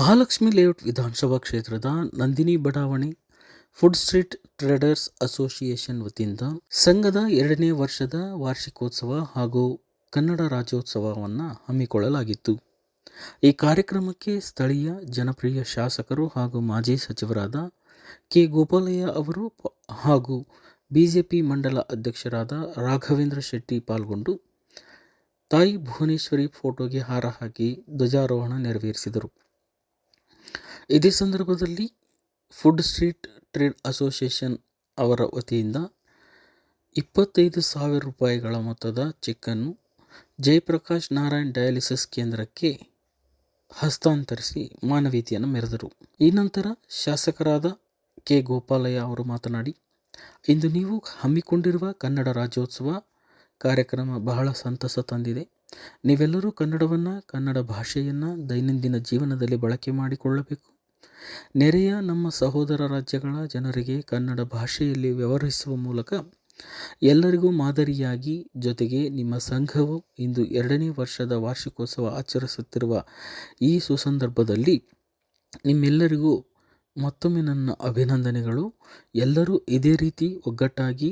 Mahalakshmi layout ವಿಧಾನಸಭಾ ಕ್ಷೇತ್ರದ ನಂದಿನಿ ಬಡಾವಣೆ ಫುಡ್ ಸ್ಟ್ರೀಟ್ ಟ್ರೇಡರ್ಸ್ ಅಸೋಸಿಯೇಷನ್ ವತಿಯಿಂದ ಸಂಘದ 2ನೇ ವರ್ಷದ ವಾರ್ಷಿಕೋತ್ಸವ ಹಾಗೂ ಕನ್ನಡ ರಾಜ್ಯೋತ್ಸವವನ್ನು ಹಮ್ಮಿಕೊಳ್ಳಲಾಗಿತ್ತು. ಈ ಕಾರ್ಯಕ್ರಮಕ್ಕೆ ಸ್ಥಳೀಯ ಜನಪ್ರಿಯ ಶಾಸಕರು ಹಾಗೂ ಮಾಜಿ ಸಚಿವರಾದ ಕೆ. ಗೋಪಾಲಯ್ಯ ಅವರು ಹಾಗೂ ಬಿಜೆಪಿ ಮಂಡಲ ಅಧ್ಯಕ್ಷರಾದ ರಾಘವೇಂದ್ರ ಶೆಟ್ಟಿ ಪಾಲ್ಗೊಂಡು ತಾಯಿ ಭುವನೇಶ್ವರಿ ಫೋಟೋಗೆ ಹಾರ ಹಾಕಿ ಧ್ವಜಾರೋಹಣ ನೆರವೇರಿಸಿದರು. ಇದೇ ಸಂದರ್ಭದಲ್ಲಿ ಫುಡ್ ಸ್ಟ್ರೀಟ್ ಟ್ರೇಡ್ ಅಸೋಸಿಯೇಷನ್ ಅವರ ವತಿಯಿಂದ 25,000 ರೂಪಾಯಿಗಳ ಮೊತ್ತದ ಚೆಕ್ಕನ್ನು ಜಯಪ್ರಕಾಶ್ ನಾರಾಯಣ್ ಡಯಾಲಿಸಿಸ್ ಕೇಂದ್ರಕ್ಕೆ ಹಸ್ತಾಂತರಿಸಿ ಮಾನವೀಯತೆಯನ್ನು ಮೆರೆದರು. ಈ ನಂತರ ಶಾಸಕರಾದ ಕೆ. ಗೋಪಾಲಯ್ಯ ಅವರು ಮಾತನಾಡಿ, ಇಂದು ನೀವು ಹಮ್ಮಿಕೊಂಡಿರುವ ಕನ್ನಡ ರಾಜ್ಯೋತ್ಸವ ಕಾರ್ಯಕ್ರಮ ಬಹಳ ಸಂತಸ ತಂದಿದೆ. ನೀವೆಲ್ಲರೂ ಕನ್ನಡವನ್ನು, ಕನ್ನಡ ಭಾಷೆಯನ್ನು ದೈನಂದಿನ ಜೀವನದಲ್ಲಿ ಬಳಕೆ ಮಾಡಿಕೊಳ್ಳಬೇಕು. ನೆರೆಯ ನಮ್ಮ ಸಹೋದರ ರಾಜ್ಯಗಳ ಜನರಿಗೆ ಕನ್ನಡ ಭಾಷೆಯಲ್ಲಿ ವ್ಯವಹರಿಸುವ ಮೂಲಕ ಎಲ್ಲರಿಗೂ ಮಾದರಿಯಾಗಿ, ಜೊತೆಗೆ ನಿಮ್ಮ ಸಂಘವು ಇಂದು 2ನೇ ವರ್ಷದ ವಾರ್ಷಿಕೋತ್ಸವ ಆಚರಿಸುತ್ತಿರುವ ಈ ಸುಸಂದರ್ಭದಲ್ಲಿ ನಿಮ್ಮೆಲ್ಲರಿಗೂ ಮತ್ತೊಮ್ಮೆ ನನ್ನ ಅಭಿನಂದನೆಗಳು. ಎಲ್ಲರೂ ಇದೇ ರೀತಿ ಒಗ್ಗಟ್ಟಾಗಿ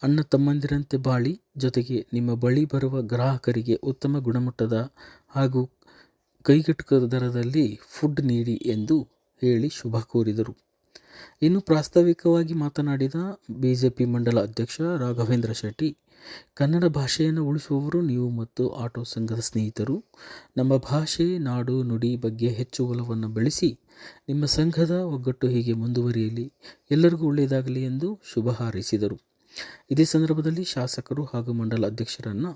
ಅಣ್ಣ ತಮ್ಮಂದಿರಂತೆ ಬಾಳಿ, ಜೊತೆಗೆ ನಿಮ್ಮ ಬಳಿ ಬರುವ ಗ್ರಾಹಕರಿಗೆ ಉತ್ತಮ ಗುಣಮಟ್ಟದ ಹಾಗೂ ಕೈಗೆಟುಕುವ ದರದಲ್ಲಿ ಫುಡ್ ನೀಡಿ ಎಂದು ಹೇಳಿ ಶುಭ ಕೋರಿದರು. ಇನ್ನು ಪ್ರಾಸ್ತಾವಿಕವಾಗಿ ಮಾತನಾಡಿದ ಬಿಜೆಪಿ ಮಂಡಲ ಅಧ್ಯಕ್ಷ ರಾಘವೇಂದ್ರ ಶೆಟ್ಟಿ, ಕನ್ನಡ ಭಾಷೆಯನ್ನು ಉಳಿಸುವವರು ನೀವು ಮತ್ತು ಆಟೋ ಸಂಘದ ಸ್ನೇಹಿತರು. ನಮ್ಮ ಭಾಷೆ, ನಾಡು, ನುಡಿ ಬಗ್ಗೆ ಹೆಚ್ಚು ಒಲವನ್ನು ಬೆಳೆಸಿ ನಿಮ್ಮ ಸಂಘದ ಒಗ್ಗಟ್ಟು ಹೀಗೆ ಮುಂದುವರಿಯಲಿ, ಎಲ್ಲರಿಗೂ ಒಳ್ಳೆಯದಾಗಲಿ ಎಂದು ಶುಭ ಹಾರೈಸಿದರು. ಇದೇ ಸಂದರ್ಭದಲ್ಲಿ ಶಾಸಕರು ಹಾಗೂ ಮಂಡಲ ಅಧ್ಯಕ್ಷರನ್ನು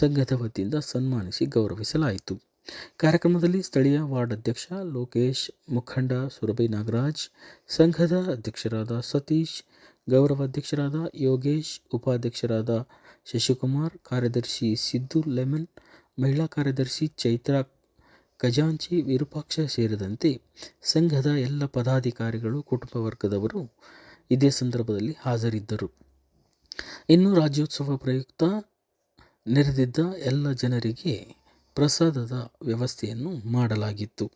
ಸಂಘದ ವತಿಯಿಂದ ಸನ್ಮಾನಿಸಿ ಗೌರವಿಸಲಾಯಿತು. ಕಾರ್ಯಕ್ರಮದಲ್ಲಿ ಸ್ಥಳೀಯ ವಾರ್ಡ್ ಅಧ್ಯಕ್ಷ ಲೋಕೇಶ್, ಮುಖಂಡ ಸುರಭಿ ನಾಗರಾಜ್, ಸಂಘದ ಅಧ್ಯಕ್ಷರಾದ ಸತೀಶ್, ಗೌರವ ಅಧ್ಯಕ್ಷರಾದ ಯೋಗೇಶ್, ಉಪಾಧ್ಯಕ್ಷರಾದ ಶಶಿಕುಮಾರ್, ಕಾರ್ಯದರ್ಶಿ ಸಿದ್ದು ಲೆಮನ್, ಮಹಿಳಾ ಕಾರ್ಯದರ್ಶಿ ಚೈತ್ರಾ, ಖಜಾಂಚಿ ವಿರೂಪಾಕ್ಷ ಸೇರಿದಂತೆ ಸಂಘದ ಎಲ್ಲ ಪದಾಧಿಕಾರಿಗಳು, ಕುಟುಂಬ ವರ್ಗದವರು ಇದೇ ಸಂದರ್ಭದಲ್ಲಿ ಹಾಜರಿದ್ದರು. ಇನ್ನು ರಾಜ್ಯೋತ್ಸವ ಪ್ರಯುಕ್ತ ನೆರೆದಿದ್ದ ಎಲ್ಲ ಜನರಿಗೆ ಪ್ರಸಾದದ ವ್ಯವಸ್ಥೆಯನ್ನು ಮಾಡಲಾಗಿತ್ತು.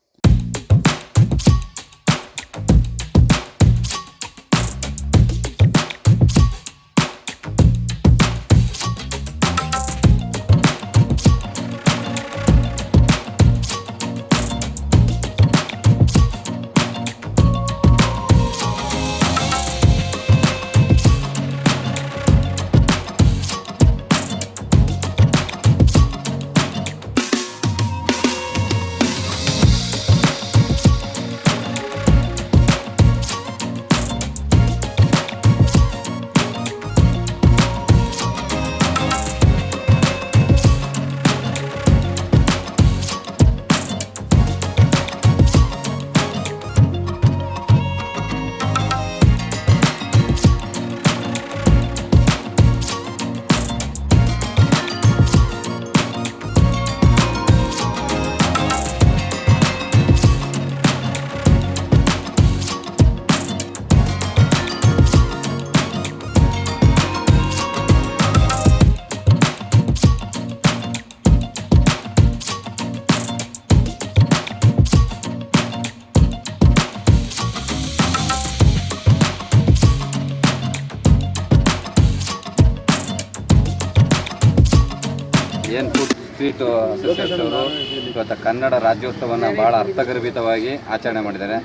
ಏನು ಫುಡ್ ಸ್ಟ್ರೀಟ್ ಅಸೋಸಿಯೇಷನ್ ಅವರು ಇವತ್ತು ಕನ್ನಡ ರಾಜ್ಯೋತ್ಸವವನ್ನು ಭಾಳ ಅರ್ಥಗರ್ಭಿತವಾಗಿ ಆಚರಣೆ ಮಾಡಿದ್ದಾರೆ.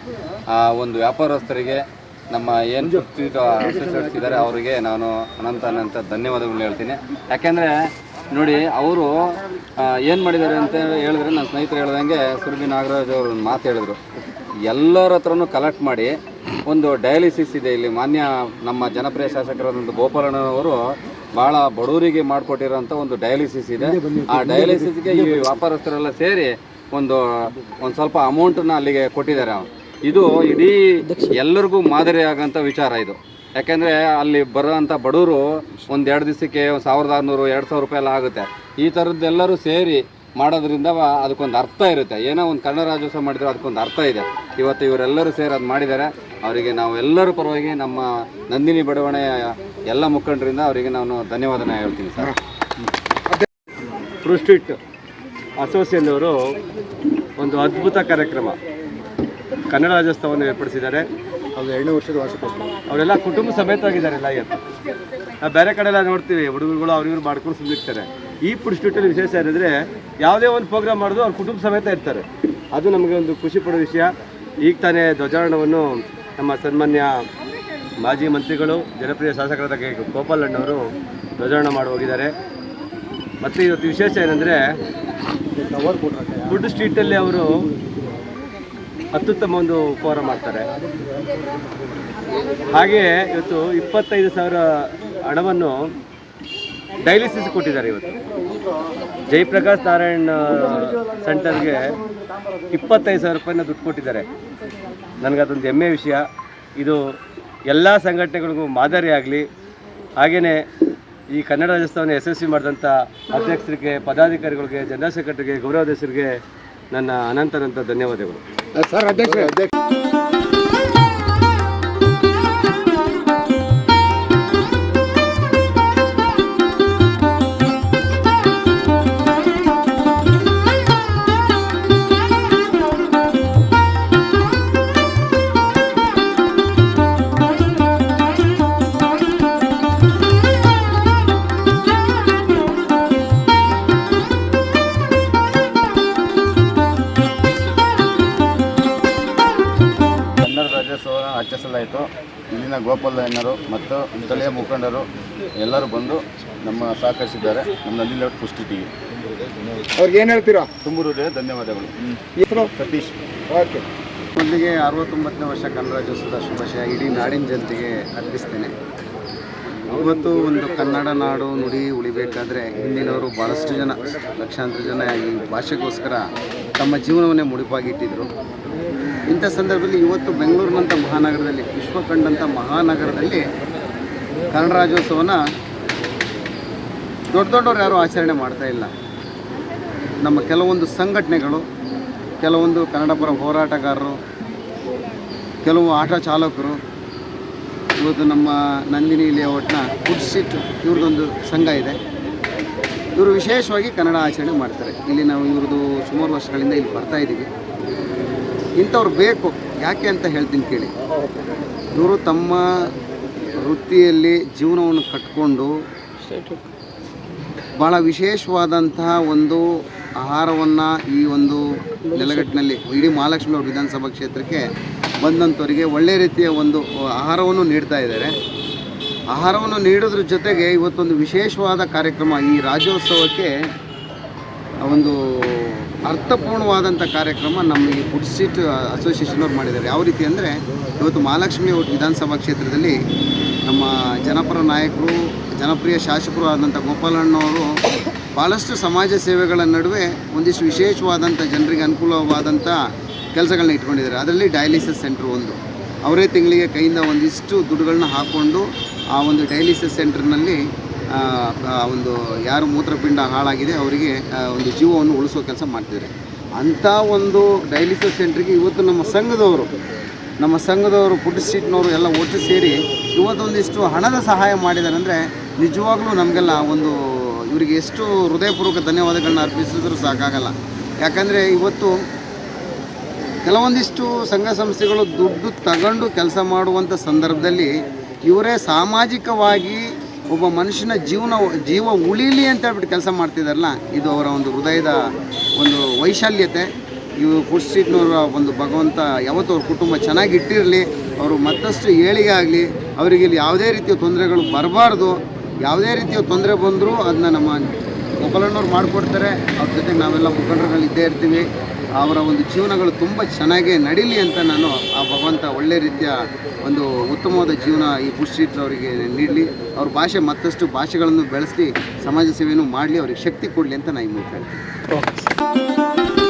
ಆ ಒಂದು ವ್ಯಾಪಾರಸ್ಥರಿಗೆ, ನಮ್ಮ ಏನು ಫುಡ್ ಸ್ಟ್ರೀಟ್ ಅಸೋಸಿಯೇಟ್ಸ್ ಇದ್ದಾರೆ ಅವರಿಗೆ ನಾನು ಅನಂತ ಧನ್ಯವಾದಗಳನ್ನ ಹೇಳ್ತೀನಿ. ಯಾಕೆಂದರೆ ನೋಡಿ, ಅವರು ಏನು ಮಾಡಿದ್ದಾರೆ ಅಂತ ಹೇಳಿದ್ರೆ, ನನ್ನ ಸ್ನೇಹಿತರು ಹೇಳ್ದಂಗೆ ಸುರಭಿ ನಾಗರಾಜ್ ಅವರು ಒಂದು ಮಾತು ಹೇಳಿದ್ರು, ಎಲ್ಲರ ಹತ್ರನೂ ಕಲೆಕ್ಟ್ ಮಾಡಿ ಒಂದು ಡಯಾಲಿಸಿಸ್ ಇದೆ ಇಲ್ಲಿ. ಮಾನ್ಯ ನಮ್ಮ ಜನಪ್ರಿಯ ಶಾಸಕರಾದಂಥ ಗೋಪಾಲಣ್ಣವರು ಭಾಳ ಬಡವರಿಗೆ ಮಾಡಿಕೊಟ್ಟಿರೋಂಥ ಒಂದು ಡಯಾಲಿಸಿಸ್ ಇದೆ. ಆ ಡಯಾಲಿಸಿಸ್ಗೆ ಈ ವ್ಯಾಪಾರಸ್ಥರೆಲ್ಲ ಸೇರಿ ಒಂದು ಸ್ವಲ್ಪ ಅಮೌಂಟನ್ನು ಅಲ್ಲಿಗೆ ಕೊಟ್ಟಿದ್ದಾರೆ. ಇದು ಇಡೀ ಎಲ್ಲರಿಗೂ ಮಾದರಿ ಆಗೋಂಥ ವಿಚಾರ ಇದು. ಯಾಕೆಂದರೆ ಅಲ್ಲಿ ಬರೋಂಥ ಬಡವರು ಒಂದು 2 ದಿವಸಕ್ಕೆ 1,600, 2,000 ರೂಪಾಯಿ ಎಲ್ಲ ಆಗುತ್ತೆ. ಈ ಥರದ್ದೆಲ್ಲರೂ ಸೇರಿ ಮಾಡೋದ್ರಿಂದ ಅದಕ್ಕೊಂದು ಅರ್ಥ ಇರುತ್ತೆ. ಏನೋ ಒಂದು ಕನ್ನಡ ರಾಜ್ಯೋತ್ಸವ ಮಾಡಿದ್ರೆ ಅದಕ್ಕೊಂದು ಅರ್ಥ ಇದೆ. ಇವತ್ತು ಇವರೆಲ್ಲರೂ ಸೇರಿ ಅದು ಮಾಡಿದ್ದಾರೆ. ಅವರಿಗೆ ನಾವು ಎಲ್ಲರ ಪರವಾಗಿ ನಮ್ಮ ನಂದಿನಿ ಬಡಾವಣೆಯ ಎಲ್ಲ ಮುಖಂಡರಿಂದ ಅವರಿಗೆ ನಾನು ಧನ್ಯವಾದನ ಹೇಳ್ತೀನಿ ಸರ್. ಫುಡ್ ಸ್ಟ್ರೀಟ್ ಅಸೋಸಿಯೇಷನ್ ಅವರು ಒಂದು ಅದ್ಭುತ ಕಾರ್ಯಕ್ರಮ ಕನ್ನಡ ರಾಜ್ಯೋತ್ಸವವನ್ನು ಏರ್ಪಡಿಸಿದ್ದಾರೆ. ಅದು 2ನೇ ವರ್ಷದ ವಾರ್ಷಿಕೋತ್ಸವ. ಅವರೆಲ್ಲ ಕುಟುಂಬ ಸಮೇತವಾಗಿದ್ದಾರೆಲ್ಲ ಇವತ್ತು. ನಾವು ಬೇರೆ ಕಡೆ ಎಲ್ಲ ನೋಡ್ತೀವಿ, ಹುಡುಗರುಗಳು ಅವ್ರಿವ್ರು ಮಾಡ್ಕೊಂಡು ಸುಮ್ಮನಿರ್ತಾರೆ. ಈ ಫುಡ್ ಸ್ಟ್ರೀಟಲ್ಲಿ ವಿಶೇಷ ಏನಂದರೆ ಯಾವುದೇ ಒಂದು ಪ್ರೋಗ್ರಾಮ್ ಮಾಡಿದ್ರು ಅವ್ರು ಕುಟುಂಬ ಸಮೇತ ಇರ್ತಾರೆ. ಅದು ನಮಗೆ ಒಂದು ಖುಷಿ ಪಡೋ ವಿಷಯ. ಈಗ ತಾನೇ ಧ್ವಜಾರೋಹಣವನ್ನು ನಮ್ಮ ಸನ್ಮಾನ್ಯ ಮಾಜಿ ಮಂತ್ರಿಗಳು, ಜನಪ್ರಿಯ ಶಾಸಕರಾದ ಕೆ ಗೋಪಾಲಣ್ಣವರು ಧ್ವಜಾರೋಹಣ ಮಾಡಿ ಹೋಗಿದ್ದಾರೆ. ಮತ್ತು ಇವತ್ತು ವಿಶೇಷ ಏನಂದರೆ ಫುಡ್ ಸ್ಟ್ರೀಟಲ್ಲಿ ಅವರು ಅತ್ಯುತ್ತಮ ಒಂದು ಉಪಹಾರ ಮಾಡ್ತಾರೆ. ಹಾಗೆಯೇ ಇವತ್ತು 25,000 ಹಣವನ್ನು ಡಯಾಲಿಸಿಸ್ ಕೊಟ್ಟಿದ್ದಾರೆ. ಇವತ್ತು ಜಯಪ್ರಕಾಶ್ ನಾರಾಯಣ್ ಸೆಂಟರ್ಗೆ 25,000 ರೂಪಾಯಿನ ದುಡ್ಡು ಕೊಟ್ಟಿದ್ದಾರೆ. ನನಗದೊಂದು ಹೆಮ್ಮೆ ವಿಷಯ. ಇದು ಎಲ್ಲ ಸಂಘಟನೆಗಳಿಗೂ ಮಾದರಿ ಆಗಲಿ. ಹಾಗೆಯೇ ಈ ಕನ್ನಡ ರಾಜ್ಯೋತ್ಸವವನ್ನು ಯಶಸ್ವಿ ಮಾಡಿದಂಥ ಅಧ್ಯಕ್ಷರಿಗೆ, ಪದಾಧಿಕಾರಿಗಳಿಗೆ, ಜನರಲ್ ಸೆಕ್ರೆಟರಿಗೆ, ಗೌರವಾಧ್ಯಕ್ಷರಿಗೆ ನನ್ನ ಅನಂತ ಧನ್ಯವಾದಗಳು. ಸರ್ ಅಧ್ಯಕ್ಷ ಆಚರಿಸಲಾಯಿತು. ಇಲ್ಲಿನ ಗೋಪಾಲಯ್ಯನವರು ಮತ್ತು ಸ್ಥಳೀಯ ಮುಖಂಡರು ಎಲ್ಲರೂ ಬಂದು ನಮ್ಮ ಸಹಕರಿಸಿದ್ದಾರೆ. ನಮ್ಮ ನಲ್ಲಿ ಲೇಔಟ್ ಫುಡ್ ಸ್ಟ್ರೀಟಿಗೆ ಅವ್ರಿಗೆ ಏನು ಹೇಳ್ತೀರಾ? ತುಂಬ ಹೃದಯ ಧನ್ಯವಾದಗಳು. ಸತೀಶ್. ಓಕೆ. ಮೊದಲಿಗೆ 69ನೇ ವರ್ಷ ಕನ್ನಡ ರಾಜ್ಯೋತ್ಸವದ ಶುಭಾಶಯ ಇಡೀ ನಾಡಿನ ಜನತೆಗೆ ಅರ್ಪಿಸ್ತೇನೆ. ಇವತ್ತು ಒಂದು ಕನ್ನಡ ನಾಡು ನುಡಿ ಉಳಿಬೇಕಾದ್ರೆ ಹಿಂದಿನವರು ಭಾಳಷ್ಟು ಜನ, ಲಕ್ಷಾಂತರ ಜನ ಈ ಭಾಷೆಗೋಸ್ಕರ ತಮ್ಮ ಜೀವನವನ್ನೇ ಮುಡಿಪಾಗಿಟ್ಟಿದ್ರು. ಇಂಥ ಸಂದರ್ಭದಲ್ಲಿ ಇವತ್ತು ಬೆಂಗಳೂರಿನಂಥ ಮಹಾನಗರದಲ್ಲಿ, ವಿಶ್ವ ಕಂಡಂಥ ಮಹಾನಗರದಲ್ಲಿ ಕನ್ನಡ ರಾಜ್ಯೋತ್ಸವನ ದೊಡ್ಡವ್ರು ಯಾರೂ ಆಚರಣೆ ಮಾಡ್ತಾಯಿಲ್ಲ. ನಮ್ಮ ಕೆಲವೊಂದು ಸಂಘಟನೆಗಳು, ಕೆಲವೊಂದು ಕನ್ನಡ ಪರ ಹೋರಾಟಗಾರರು, ಕೆಲವು ಆಟೋ ಚಾಲಕರು, ಇವತ್ತು ನಮ್ಮ ನಂದಿನಿ ಲೇಔಟ್ನ ಫುಡ್ ಸ್ಟ್ರೀಟ್ ಇವ್ರದ್ದೊಂದು ಸಂಘ ಇದೆ. ಇವರು ವಿಶೇಷವಾಗಿ ಕನ್ನಡ ಆಚರಣೆ ಮಾಡ್ತಾರೆ. ಇಲ್ಲಿ ನಾವು ಇವ್ರದ್ದು ಸುಮಾರು ವರ್ಷಗಳಿಂದ ಇಲ್ಲಿ ಬರ್ತಾಯಿದ್ದೀವಿ. ಇಂಥವ್ರು ಬೇಕು. ಯಾಕೆ ಅಂತ ಹೇಳ್ತೀನಿ ಕೇಳಿ. ಇವರು ತಮ್ಮ ವೃತ್ತಿಯಲ್ಲಿ ಜೀವನವನ್ನು ಕಟ್ಕೊಂಡು ಭಾಳ ವಿಶೇಷವಾದಂತಹ ಒಂದು ಆಹಾರವನ್ನು ಈ ಒಂದು ನೆಲಗಟ್ಟಿನಲ್ಲಿ ಇಡೀ ಮಹಾಲಕ್ಷ್ಮಿ ಅವ್ರ ವಿಧಾನಸಭಾ ಕ್ಷೇತ್ರಕ್ಕೆ ಬಂದಂಥವರಿಗೆ ಒಳ್ಳೆ ರೀತಿಯ ಒಂದು ಆಹಾರವನ್ನು ನೀಡ್ತಾ ಇದ್ದಾರೆ. ಆಹಾರವನ್ನು ನೀಡೋದ್ರ ಜೊತೆಗೆ ಇವತ್ತೊಂದು ವಿಶೇಷವಾದ ಕಾರ್ಯಕ್ರಮ, ಈ ರಾಜ್ಯೋತ್ಸವಕ್ಕೆ ಒಂದು ಅರ್ಥಪೂರ್ಣವಾದಂಥ ಕಾರ್ಯಕ್ರಮ ನಮ್ಮ ಈ ಫುಡ್ ಸ್ಟ್ರೀಟ್ ಅಸೋಸಿಯೇಷನ್ ಅವ್ರು ಮಾಡಿದ್ದಾರೆ. ಯಾವ ರೀತಿ ಅಂದರೆ, ಇವತ್ತು ಮಹಾಲಕ್ಷ್ಮಿ ವಿಧಾನಸಭಾ ಕ್ಷೇತ್ರದಲ್ಲಿ ನಮ್ಮ ಜನಪರ ನಾಯಕರು, ಜನಪ್ರಿಯ ಶಾಸಕರು ಆದಂಥ ಗೋಪಾಲಣ್ಣವರು ಭಾಳಷ್ಟು ಸಮಾಜ ಸೇವೆಗಳ ನಡುವೆ ಒಂದಿಷ್ಟು ವಿಶೇಷವಾದಂಥ ಜನರಿಗೆ ಅನುಕೂಲವಾದಂಥ ಕೆಲಸಗಳನ್ನ ಇಟ್ಕೊಂಡಿದ್ದಾರೆ. ಅದರಲ್ಲಿ ಡಯಾಲಿಸಿಸ್ ಸೆಂಟ್ರ್ ಒಂದು. ಅವರೇ ತಿಂಗಳಿಗೆ ಕೈಯಿಂದ ಒಂದಿಷ್ಟು ದುಡ್ಡುಗಳನ್ನ ಹಾಕ್ಕೊಂಡು ಆ ಒಂದು ಡಯಾಲಿಸಿಸ್ ಸೆಂಟ್ರ್ನಲ್ಲಿ ಒಂದು ಯಾರು ಮೂತ್ರಪಿಂಡ ಹಾಳಾಗಿದೆ ಅವರಿಗೆ ಒಂದು ಜೀವವನ್ನು ಉಳಿಸೋ ಕೆಲಸ ಮಾಡ್ತಿದ್ದಾರೆ. ಅಂಥ ಒಂದು ಡಯಾಲಿಸಿಸ್ ಸೆಂಟ್ರಿಗೆ ಇವತ್ತು ನಮ್ಮ ಸಂಘದವರು ಫುಡ್ ಸ್ಟ್ರೀಟ್ನವರು ಎಲ್ಲ ಒಟ್ಟು ಸೇರಿ ಇವತ್ತೊಂದಿಷ್ಟು ಹಣದ ಸಹಾಯ ಮಾಡಿದ್ದಾರೆ. ಅಂದರೆ ನಿಜವಾಗ್ಲೂ ನಮಗೆಲ್ಲ ಒಂದು ಇವರಿಗೆ ಎಷ್ಟು ಹೃದಯಪೂರ್ವಕ ಧನ್ಯವಾದಗಳನ್ನ ಅರ್ಪಿಸಿದ್ರೂ ಸಾಕಾಗಲ್ಲ. ಯಾಕಂದರೆ ಇವತ್ತು ಕೆಲವೊಂದಿಷ್ಟು ಸಂಘ ಸಂಸ್ಥೆಗಳು ದುಡ್ಡು ತಗೊಂಡು ಕೆಲಸ ಮಾಡುವಂಥ ಸಂದರ್ಭದಲ್ಲಿ ಇವರೇ ಸಾಮಾಜಿಕವಾಗಿ ಒಬ್ಬ ಮನುಷ್ಯನ ಜೀವ ಉಳೀಲಿ ಅಂತ ಹೇಳ್ಬಿಟ್ಟು ಕೆಲಸ ಮಾಡ್ತಿದ್ದಾರಲ್ಲ, ಇದು ಅವರ ಒಂದು ಹೃದಯದ ಒಂದು ವೈಶಾಲ್ಯತೆ. ಇವು ಫುಡ್ ಸ್ಟ್ರೀಟ್ನವರ ಒಂದು ಭಗವಂತ ಯಾವತ್ತೂ ಅವ್ರ ಕುಟುಂಬ ಚೆನ್ನಾಗಿ ಇಟ್ಟಿರಲಿ, ಅವರು ಮತ್ತಷ್ಟು ಏಳಿಗೆ ಆಗಲಿ, ಅವರಿಗೆ ಇಲ್ಲಿ ಯಾವುದೇ ರೀತಿಯ ತೊಂದರೆಗಳು ಬರಬಾರ್ದು. ಯಾವುದೇ ರೀತಿಯ ತೊಂದರೆ ಬಂದರೂ ಅದನ್ನ ನಮ್ಮ ಗೋಪಾಲಣ್ಣವ್ರು ಮಾಡಿಕೊಡ್ತಾರೆ. ಅವ್ರ ಜೊತೆಗೆ ನಾವೆಲ್ಲ ಮುಖಂಡರುಗಳು ಇದ್ದೇ ಇರ್ತೀವಿ. ಅವರ ಒಂದು ಜೀವನಗಳು ತುಂಬ ಚೆನ್ನಾಗಿ ನಡೀಲಿ ಅಂತ ನಾನು ಆ ಭಗವಂತ ಒಳ್ಳೆ ರೀತಿಯ ಒಂದು ಉತ್ತಮವಾದ ಜೀವನ ಈ ಫುಡ್ ಸ್ಟ್ರೀಟ್ ಅವರಿಗೆ ನೀಡಲಿ. ಅವ್ರ ಭಾಷೆ ಮತ್ತಷ್ಟು ಭಾಷೆಗಳನ್ನು ಬೆಳೆಸಿ ಸಮಾಜ ಸೇವೆಯನ್ನು ಮಾಡಲಿ, ಅವ್ರಿಗೆ ಶಕ್ತಿ ಕೊಡಲಿ ಅಂತ ನಾನು ಈ ಮೂಲಕ ಹೇಳ್ತೀನಿ.